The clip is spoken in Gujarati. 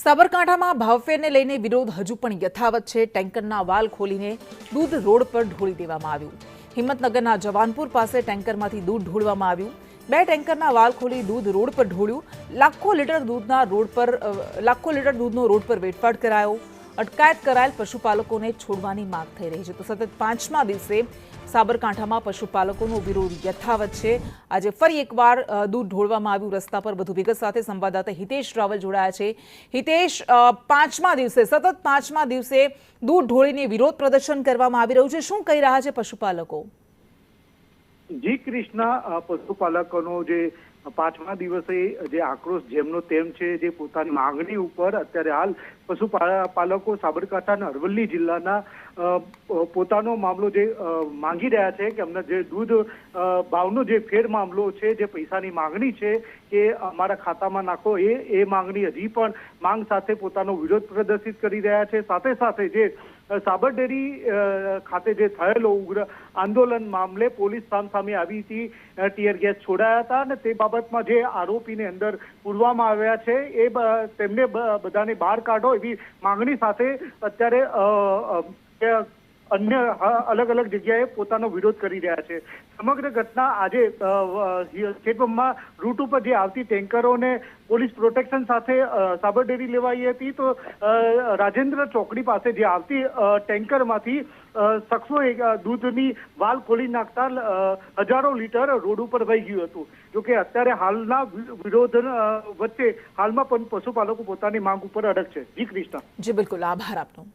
સાબરકાંઠામાં ભાવફેરને લઈને વિરોધ હજુ પણ યથાવત છે। ટેન્કરના વાલ ખોલીને દૂધ રોડ પર ઢોળી દેવામાં આવ્યું। હિંમતનગરના જવાનપુર પાસે ટેન્કરમાંથી દૂધ ઢોળવામાં આવ્યું। બે ટેન્કરના વાલ ખોલી દૂધ રોડ પર ઢોળ્યું। લાખો લીટર દૂધનો રોડ પર વેટફાટ કરાયો। અટકાયત કરાયેલ પશુપાલકોને છોડવાની માંગ થઈ રહી છે। તો સતત પાંચમા દિવસે સાબરકાંઠામાં પશુપાલકોનો વિરોધ યથાવત છે। આજે ફરી એકવાર દૂધ ઢોળવામાં આવ્યું રસ્તા પર। વધુ વિગત સાથે સંવાદદાતા હિતેશ રાવલ જોડાયા છે। હિતેશ, સતત પાંચમા દિવસે દૂધ ઢોળીને વિરોધ પ્રદર્શન કરવામાં આવી રહ્યું છે। શું કહી રહ્યા છે પશુપાલકો? જી કૃષ્ણા, પશુપાલકોનો જે પાંચમા દિવસે જે આક્રોશ જેમનો તેમ છે, જે પોતાની માંગણી ઉપર અત્યારે હાલ પશુપાલકો સાબરકાંઠાના અરવલ્લી જિલ્લાના પોતાનો મામલો જે માંગી રહ્યા છે કે અમને જે દૂધ ભાવનો જે ફેર મામલો છે, જે પૈસાની માંગણી છે કે અમારા ખાતામાં નાખો, એ માંગણી હજી પણ માંગ સાથે પોતાનો વિરોધ પ્રદર્શિત કરી રહ્યા છે। સાથે સાથે જે સાબર ડેરી ખાતે જે થયેલો ઉગ્ર આંદોલન મામલે પોલીસ સામે આવી હતી, ટીયર ગેસ છોડાયા હતા અને તે બાબતમાં જે આરોપીને અંદર પૂરવામાં આવ્યા છે એ તેમને બધાને બહાર કાઢો એવી માંગણી સાથે અત્યારે અન્ય અલગ અલગ જગ્યાએ પોતાનો વિરોધ કરી રહ્યા છે। સમગ્ર ઘટના આજે સ્ટેટમાં રૂટ ઉપર જે આવતી ટેન્કરોને પોલીસ પ્રોટેક્શન સાથે સાબર ડેરી લેવાઈ હતી। તો રાજેન્દ્ર ચોકડી પાસે જે આવતી ટેન્કરમાંથી શખ્સોએ દૂધની વાલ ખોલી નાખતા હજારો લીટર રોડ ઉપર વહી ગયું હતું। જોકે અત્યારે હાલના વિરોધ વચ્ચે હાલમાં પણ પશુપાલકો પોતાની માંગ ઉપર અડગ છે। જી કૃષ્ણા। જી બિલકુલ, આભાર આપનો।